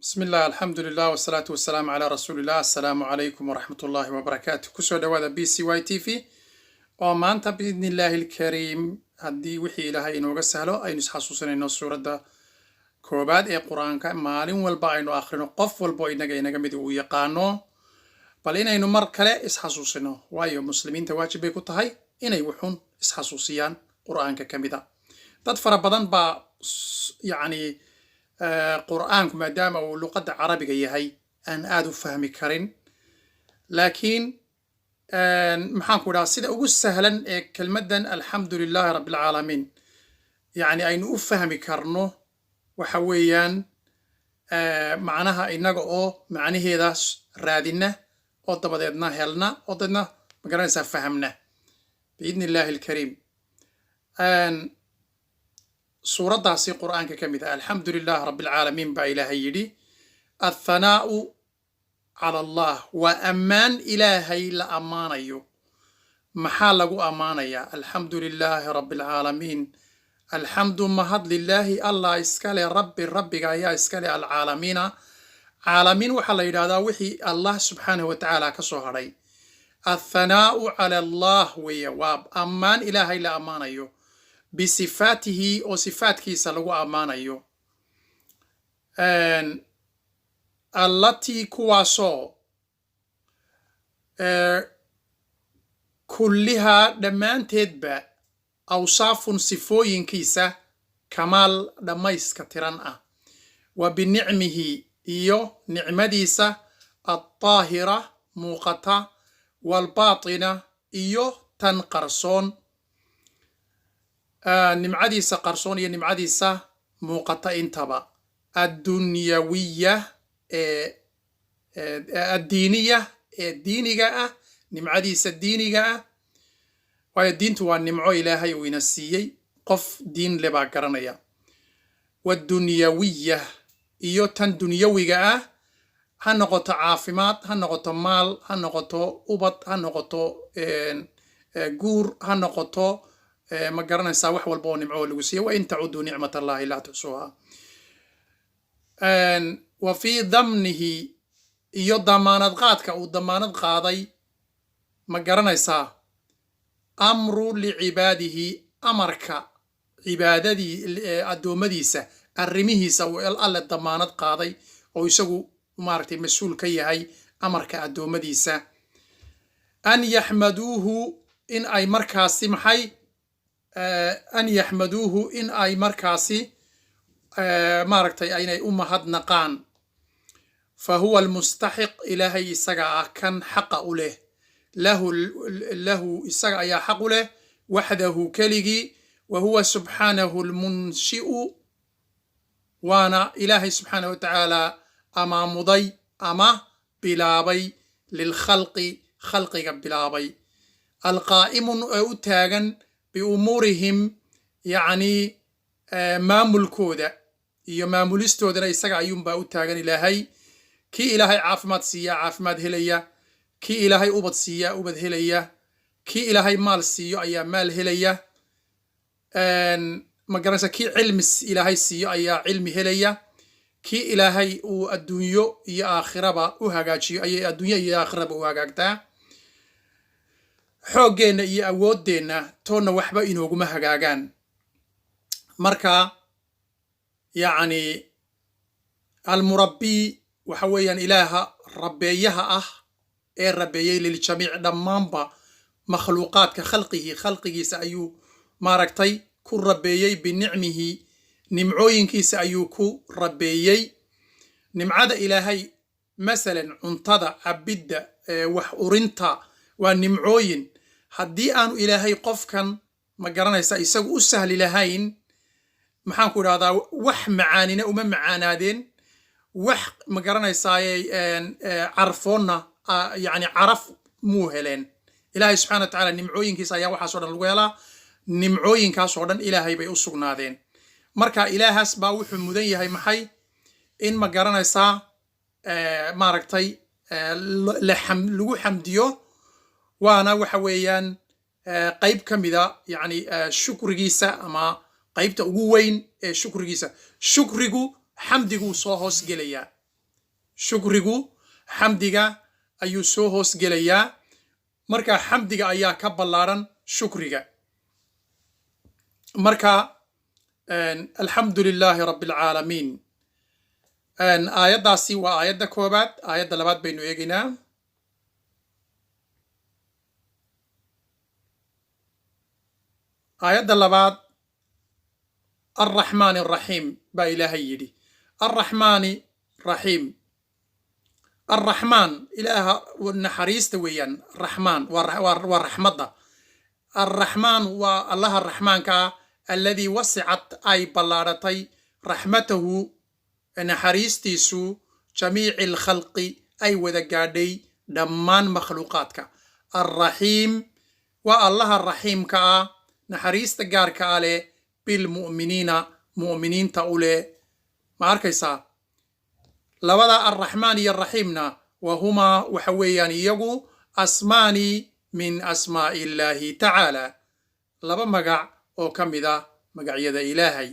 بسم الله الحمد لله والصلاة والسلام على رسول الله. السلام عليكم ورحمة الله وبركاته. كسو دوادا BCY TV ومانتا بإذن الله الكريم هدي وحي إلهي إنو غسهلو أي نسحسوسنا إنو سورة كوباد قرآن مالين والبا إنو آخرين قف والبو إنغا مدو يقانو بل إنو مركلة إسحسوسنا وايو مسلمين تواجب بيكو تهي إنو وحون إسحسوسيان قرآن كمدا تدفر بدن با يعني قرآنك ما دام أو لغة عربية يهي أن آدو فهمي كارين لكن محاكو دا سيدا أقول سهلا كلمة الحمد لله رب العالمين يعني أين أفهمي كارنو وحويان معناها إناقو أو معني هيدا رادنا أو دبادنا هلنا أو دبنا مقرانسا فهمنا بإذن الله الكريم سورة داسي قرآن كمثال الحمد لله رب العالمين با إلهي يدي الثناء على الله وأمان إلهي لأمانيو محالغو أمانيا الحمد لله رب العالمين الحمد مهد لله الله إسكالي ربي يا إسكالي العالمين عالمين وحلا يدادا وحي الله سبحانه وتعالى كسوهري الثناء على الله ويواب أمان إلهي لأمانيو بصفاته أو صفات كيسا لغو أمانيو التي كواسو كلها دمان تدبع أوصاف صفوين كيسا كمال دميس كتران وبنعمه إيو نعمديسا الطاهرة موقتا والباطنة إيو تنقرصون نمعديسا قرصونية نمعديسا موقتا انتبا الدنيوية الدينية الدينية نمعديسا الدينية وهي الدين توان نمعو إلهي وينسيي قف دين لبا قرنيا والدنيوية إيو تن دنيوية هنغطو عافمات هنغطو مال هنغطو أبط هنغطو قور هنغطو ما قرنيسا wax walba oo nimco lagu siiyo wa in ta'udu ni'matallahi la tuhsuha wa fi damnihi iyo damaanad qaadka uu damaanad qaaday ma garanaysa amru li ibadihi amarka ibadadii adoomadiisa arrimihiisa uu alla damaanad qaaday oo isagu maartay mas'uul ka yahay amarka adoomadiisa an yahmaduhu in ay markaasi maxay أن يحمدوه إن أي مركاسي ماركتي أين أمهد نقان فهو المستحق إلهي إساقا كان حق له له إساقا يا حق له وحده كلغي وهو سبحانه المنشئ وانا إلهي سبحانه وتعالى أما مضي أما بلابي للخلق خلقك بلابي القائم أتاغن بأمورهم يعني ماملكودا iyo maamulistoodana isaga ayuunbaa u taagan ilaahay kii ilaahay caafimaad siiya caafimaad helaya kii ilaahay ubad siiya ubad helaya kii ilaahay maal siiyo ayaa maal helaya ma garanaysa kii cilmi ilaahay siiyo ayaa cilmi helaya kii ilaahay uu adduunyo iyo aakhiraba u hagaajiyo ayay adduunyo iyo aakhiraba u hagaagtaa xooggeena iyo awooddeena toonna waxba inooguma hagaagaan marka yacni almurabbi waxa weeyaan ilaaha rabbeeyaha ee rabbeeyey liljamiic dhammaanba makhluuqaadka khalqigiisa ayuu maaragtay ku rabbeeyey binicmihi nimcooyinkiisa ayuu ku rabbeeyey nimcada ilaahay masalan cuntada cabidda wax urinta waa nimcooyin haddii aanu ilaahay qofkan ma garanaysa isagu u sahli lahayn maxaan ku idhahdaa wax macaanina uma macaanaadeen wax ma garanaysaaye carfoonna yani caraf muu heleen ilaahay subxana wa tacaala nimcooyinkiisa ayaa waxaasoo dhan lagu helaa nimcooyinkaasoo dhan ilaahay bay u sugnaadeen marka ilaahaas baa wuxuu mudan yahay maxay in ma garanaysaa maaragtay lagu xamdiyo وانا وحويان قيب كمدا يعني شكرجيسا أما قيبته ugu weyn ee shukrigiisa shukrigu xamdigu soo hoos gelaya shukrigu xamdiga ayuu soo hoos gelayaa marka xamdiga ayaa ka ballaaran shukriga marka alxamdu lilaahi rabbi alcaalamiin aayaddaasi waa aayadda koobaad aayadda labaad baynu eegaynaa aayadda labaad arraxmaani araxiim baa ilaahay yidhi arraxmaani raxiim arraxmaan ilaaha naxariista weeyaan raxmaan waa raxmadda arraxmaan waa allaha raxmaanka ah alladii wasicat ay ballaadhatay raxmatahu naxariistiisu jamiici alkhalqi ay wada gaadhay dhammaan makhluuqaadka arraxiim waa allaha raxiimka ah naxariista gaarka ah leh bilmu'miniina mu'miniinta u leh ma arkaysaa labada arraxmaan iyo araxiimna wahumaa waxa weeyaan iyagu asmaani min asmaa'i illaahi tacaala laba magac oo ka mid ah magacyada ilaahay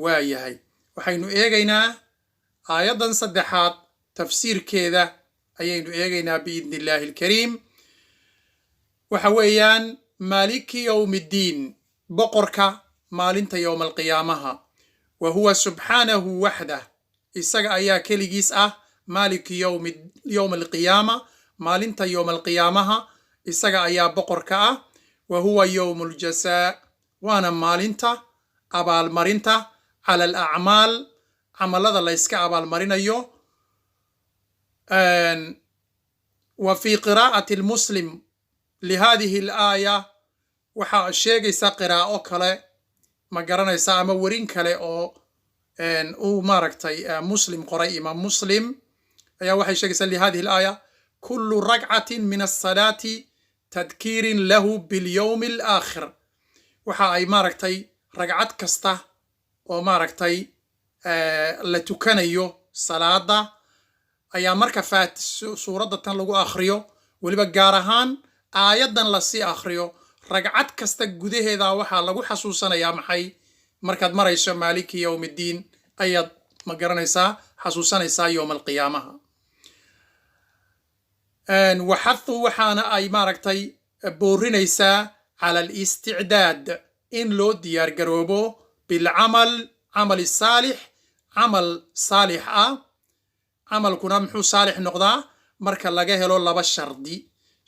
waa yahay waxaynu eegaynaa aayaddan saddexaad tafsiirkeeda ayaynu eegaynaa biidni illaahi alkariim waxa weeyaan maaliki yowmiddiin boqorka maalinta yowma alqiyaamaha wa huwa subxaanahu waxdah isaga ayaa keligiis ah maaliki yowma alqiyaama maalinta yowma alqiyaamaha isaga ayaa boqorka ah wa huwa yowmu aljasaa waana maalinta abaalmarinta cala alacmaal camalada la yska abaalmarinayo wa fii qiraa'ati almuslim lihadihi alaaya waxaa sheegaysa qiraa'o kale ma garanaysa ama werin kale oo uu maaragtay muslim qoray imaam muslim ayaa waxay sheegaysaa lihadihi alaaya kullu ragcatin min asalaati tadkiirin lahu bilyowmi alaakhir waxa ay maaragtay ragcad kasta oo maaragtay la tukanayo salaada ayaa marka suuradda tan lagu akhriyo weliba gaar ahaan aayaddan lasii akhriyo ragcad kasta gudaheeda waxaa lagu xasuusanayaa maxay markaad marayso maaliki yowmiddiin ayaad ma garanaysaa xasuusanaysaa yowma alqiyaamaha waxathu waxaana ay maaragtay boorinaysaa cala alisticdaad in loo diyaar garoobo bilcamal camali saalix camal saalix ah camalkuna muxuu saalix noqdaa marka laga helo laba shardi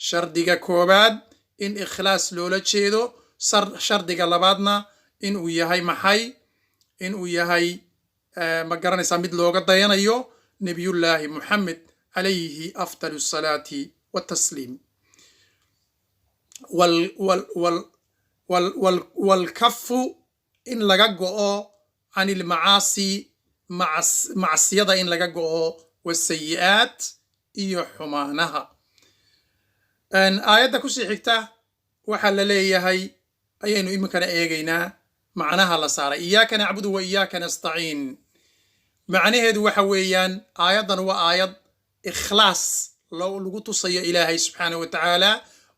shardiga koobaad in ikhlaas loola jeedo shardiga labaadna inuu yahay maxay inuu yahay ma garanaysaa mid looga dayanayo nebiyullaahi muxamed calayhi afdalu asalaati watasliim walkafu in laga go'o can ilmacaasi macsiyada in laga go'o wasayi'aat iyo xumaanaha aayadda kusii xigta waxaa la leeyahay ayaynu iminkana eegaynaa macnaha la saaray iyaaka nacbudu wa iyaaka nastaciin macnaheedu waxa weeyaan aayaddan waa aayad ikhlaas lagu tusayo ilaahay subxaanahu wa tacaala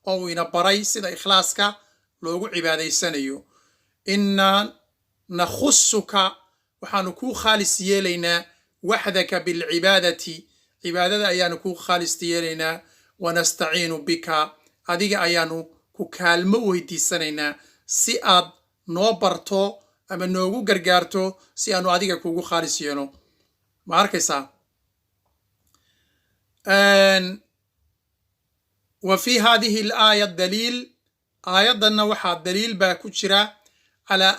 oo uu ina baray sida ikhlaaska loogu cibaadaysanayo innaa nakhusuka waxaanu kuu khaalis yeelaynaa waxdaka bilcibaadati cibaadada ayaanu kuu khaalis yeelaynaa wanastaciinu bika adiga ayaanu ku kaalmo weydiisanaynaa si aad noo barto ama noogu gargaarto si aanu adiga kuugu khaalis yeelo ma arkaysaa wa fii hadihi alaaya daliil aayaddanna waxaa daliil baa ku jira calaa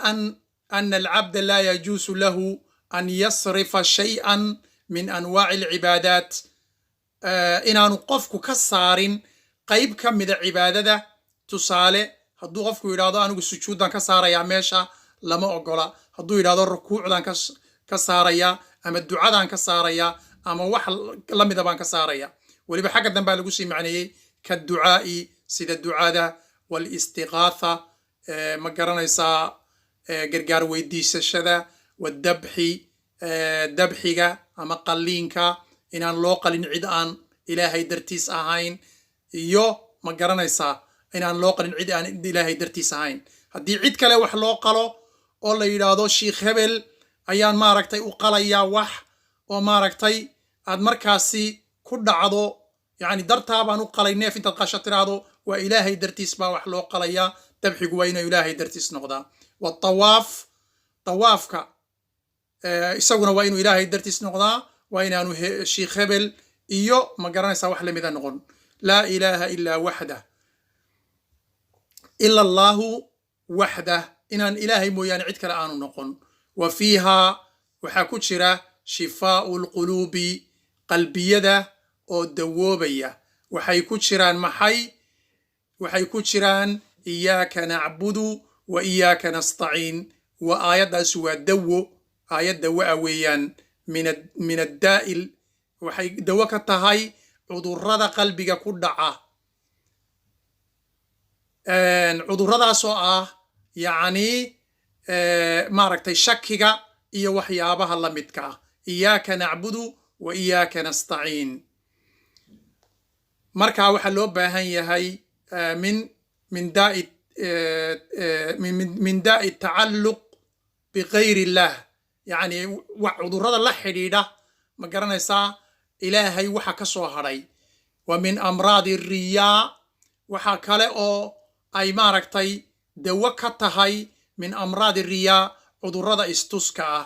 ana alcabda laa yajuusu lahu an yasrifa shay'an min anwaaci alcibaadaat inaanu qofku ka saarin qayb ka mida cibaadada tusaale hadduu qofku yidhaahdo anigu sujuuddan ka saarayaa meesha lama ogola hadduu yidhahdo rukuucdan ka saaraya ama ducadan ka saaraya ama wax la mida baan ka saaraya weliba xagga danbaa lagu sii macneeyey kaducaa'i sida ducada walistiqaatha ma garanaysaa gargaar weydiisashada wadabxi dabxiga ama qalliinka inaan loo qalin cid aan ilaahay dartiis ahayn iyo ma garanaysaa inaan loo qalin cid aan ilaahay dartiis ahayn haddii cid kale wax loo qalo oo la yidhaahdo shiikh hebel ayaan maaragtay u qalayaa wax oo maaragtay aad markaasi ku dhacdo yani dartaa baan u qalay neef intaad qasho tiraahdo waa ilaahay dartiis baa wax loo qalayaa dabxigu waa inuu ilaahay dartiis noqdaa watawaaf tawaafka isaguna waa inuu ilaahay dartiis noqdaa waa inaanu shiikh hebel iyo ma garanaysaa wax lamida noqon laa ilaaha ilaa waxdah ila allahu waxdah inaan ilaahay mooyaane cid kale aanu noqon wa fiihaa waxaa ku jira shifaau lquluubi qalbiyada oo dawoobaya waxay ku jiraan maxay waxay ku jiraan iyaaka nacbudu wa iyaaka nastaciin wa aayaddaas waa dawo aayad dawo ah weeyaan min addaa'il waxay dawo ka tahay cudurrada qalbiga ku dhaca cudurradaasoo ah yacni maaragtay shakiga iyo waxyaabaha la midka ah iyaaka nacbudu wa iyaaka nastaciin markaa waxaa loo baahan yahay min daa'i tacalluq bikayr illah yacni cudurrada la xidhiidha ma garanaysaa ilaahay waxa ka soo hadhay wa min amraadi riyaa waxa kale oo ay maaragtay dawo ka tahay min amraadi riyaa cudurrada istuska ah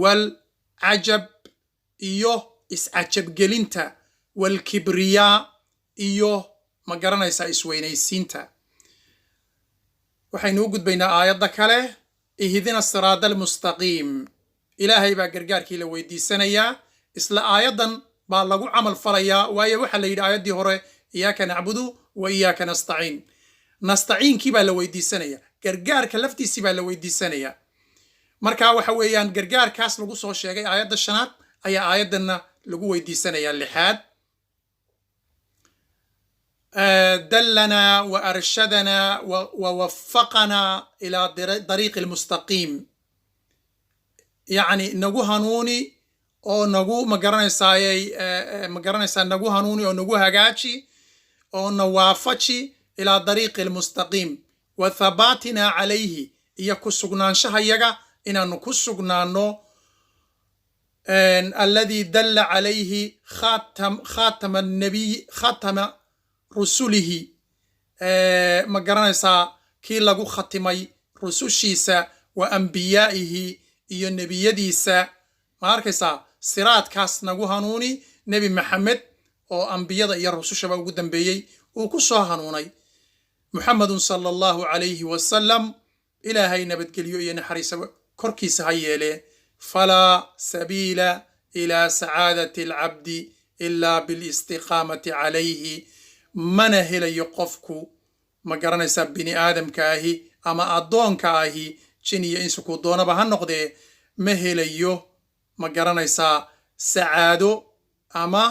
wal cajab iyo iscajabgelinta walkibriyaa iyo ma garanaysaa isweynaysiinta waxaynu u gudbaynaa aayadda kale ihdina siraada almustaqiim ilaahay baa gargaarkii la weydiisanayaa isla aayaddan baa lagu camal falayaa waayo waxaa la yidhi aayaddii hore iyaaka nacbudu wa iyaaka nastaciin nastaciinkii baa la weydiisanaya gargaarka laftiisii baa la weydiisanaya marka waxa weeyaan gargaarkaas lagu soo sheegay aayadda 5 ayaa aayaddanna lagu weydiisanaya 6 دلنا وأرشدنا ووفقنا إلى طريق المستقيم يعني نجو هنوني أو نجو مقرنة نجو هنوني أو نجو هجاتي أو نوافشي إلى طريق المستقيم وثباتنا عليه يكسرنا شهيجا إن نكسرنا نو الذي دل عليه خاتم النبي خاتم rusulihi ma garanaysaa kii lagu khatimay rusushiisa wa ambiyaa'ihi iyo nebiyadiisa ma arkaysaa siraadkaas nagu hanuuni nebi maxamed oo ambiyada iyo rusushaba ugu dambeeyey uu ku soo hanuunay muxamedun sala allahu calayhi wasalam ilaahay nabadgelyo iyo naxariisa korkiisa ha yeelee falaa sabiila ilaa sacaadati alcabdi ilaa bilistiqaamati calayhi mana helayo qofku ma garanaysaa bini aadamka ahi ama addoonka ahi jin iyo insuku doonaba ha noqdee ma helayo ma garanaysaa sacaado ama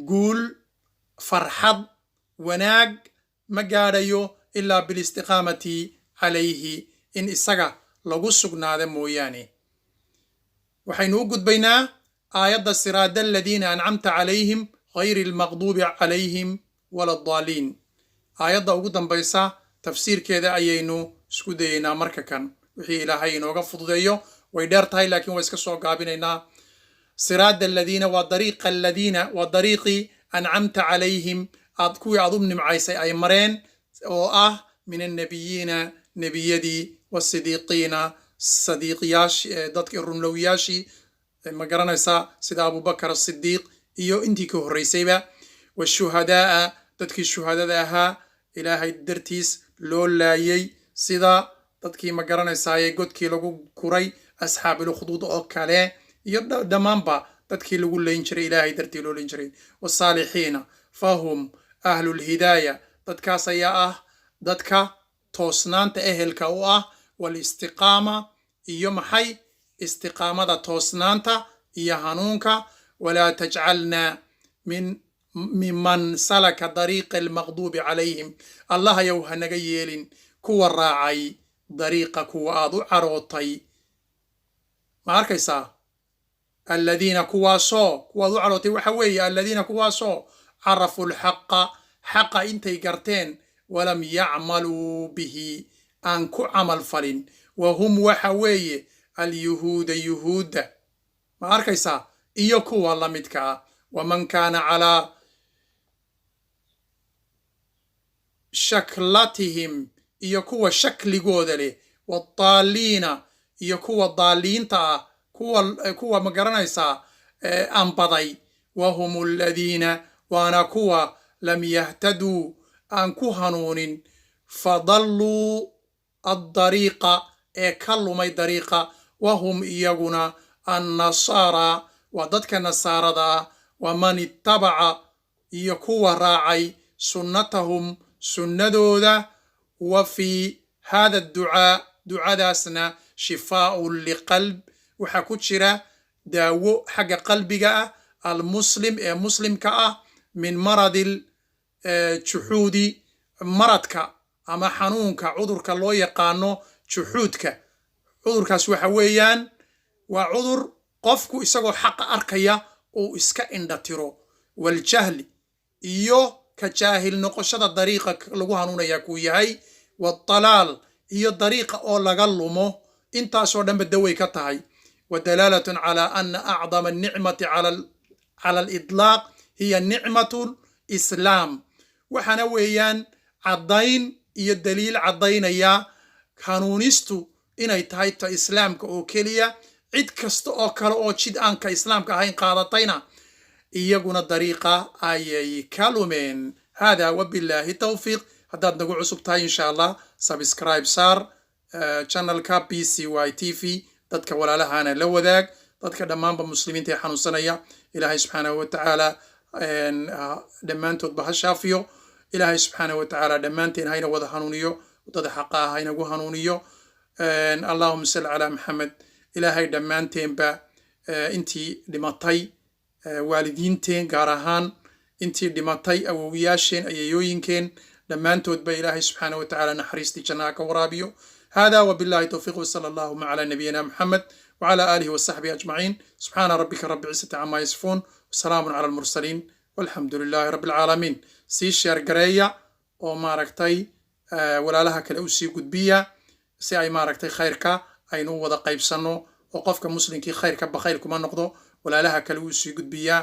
guul farxad wanaag ma gaadhayo ilaa bilistiqaamati calayhi in isaga lagu sugnaada mooyaane waxaynu u gudbaynaa aayadda siraada aladiina ancamta calayhim غayri almaqduubi calayhim wala daaliin aayadda ugu dambaysa tafsiirkeeda ayaynu isku dayaynaa marka kan wixii ilaahay inooga fududeeyo way dheer tahay laakiin waa iska soo gaabinaynaa siraada aladiina waa dariiqa aladiina waa dariiqii ancamta calayhim kuwii aad u nimcaysay ay mareen oo ah min annabiyiina nebiyadii wasidiiqiina sadiiqiyaashi dadkii runlowyaashii ma garanaysaa sida abubakar asidiiq iyo intii ka horraysayba والشهداء dadkii shuhadada ahaa ilaahay dartiis loo laayay sida dadkii ma garanaysaayee godkii lagu kuray asxaabil ukhdud oo kale iyo dhammaanba dadkii lagu layn jiray ilaahay dartii loo layn jiray wasaalixiina fahum ahlulhidaaya dadkaas ayaa ah dadka toosnaanta ehelka u ah walistiqaama iyo maxay istiqaamada toosnaanta iyo hanuunka walaa tajcalna miman salaka dariiqa almaqduubi calayhim allah yow hanaga yeelin kuwa raacay dariiqa kuwa aad u carootay ma arkaysaa aladiina kuwaasoo kuwaad u carootay waxa weeye aladiina kuwaasoo carafu lxaqa xaqa intay garteen walam yacmaluu bihi aan ku camal falin wa hum waxa weeye alyuhuuda yuhuudda ma arkaysaa iyo kuwa la midka ah ومن كان على شكلتهم يكوى شكل قودلي والضالين يكوى الضالين تا كوى مقرنيسا أنبضي وهم الذين وانا كوى لم يهتدوا أنكو هنون فضلوا الطريقة كلمي طريقة وهم إيقنا النصارى وضدك النصارى ومن اتبع يكوى راعي سنتهم سندودا وفي هذا الدعاء دعاء شفاء لقلب وحكوتشرا داو حق قلبك المسلم مسلم كأ من مرض الجحود مرضك أما حنونك عذرك الله يقانو جحودك عذرك سوحويان وعذر قفكو إساقو حق أركيا أو إسكا إندترو والجهل إيو كجاهل نقشة الطريقة لغو هنون يكو يهي والطلال إيو الطريقة أو لغلمو انتا سودان بدوي كتاي ودلالة على أن أعظم النعمة على الإطلاق هي نعمة الإسلام وحنويان عضين إيو الدليل عضين يا كانونيستو إناي تايتا إسلام كأو كليا عد كستو أو كالو أو تشيد أنك إسلام كهين قادتينا إيقنا الطريقة أي كالومين هذا وبالله التوفيق هداد نقول عصبتها إن شاء الله سبسكرايب صار channel كا بي سي واي تي في دادك ولا لهانا لو ذاك دادك دمان بمسلمين تي حانو سنية إلهي سبحانه وتعالى دمان تطبح الشافيو إلهي سبحانه وتعالى دمان تين هاينا وذا هانونيو وداد حقا هاينا وذا هانونيو اللهم صل على محمد إلهي دمان تين با انتي دماتي waalidiinteen gaar ahaan intii dhimatay awowiyaasheen ayayooyinkeen dhammaantoodba ilaahay subxaanahu watacaala naxariistii jannaha ka waraabiyo hada wabillahi towfiiq wasala allahuma calaa nabiyina muxamed wacala aalihi wasaxbihi ajmaciin subxaana rabbika rabbi cisati camaa yasifuun wasalaamun cala almursaliin walxamdu lilaahi rabbi alcaalamiin sii sheergareeya oo maaragtay walaalaha kale u sii gudbiya si ay maaragtay khayrka aynu u wada qaybsanno oo qofka muslimkii khayrka bakhayl kuma noqdo walaalaha kale uu sii gudbiyaa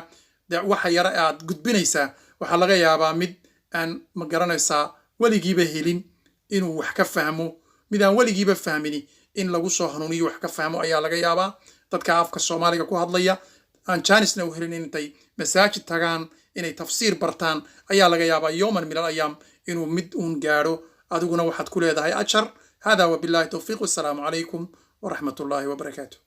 waxa yara aad gudbinaysaa waxaa laga yaabaa mid aan ma garanaysaa weligiiba helin inuu wax ka fahmo mid aan weligiiba fahmini in lagu soo hanuuniyo wax ka fahmo ayaa laga yaabaa dadka afka soomaaliga ku hadlaya aan jaanisna u helin intay masaajid tagaan inay tafsiir bartaan ayaa laga yaabaa yooman min alayaam inuu mid uun gaadho adiguna waxaad ku leedahay ajar hada wabillahi towfiiq wassalaamu calaykum waraxmat ullaahi wabarakaatuh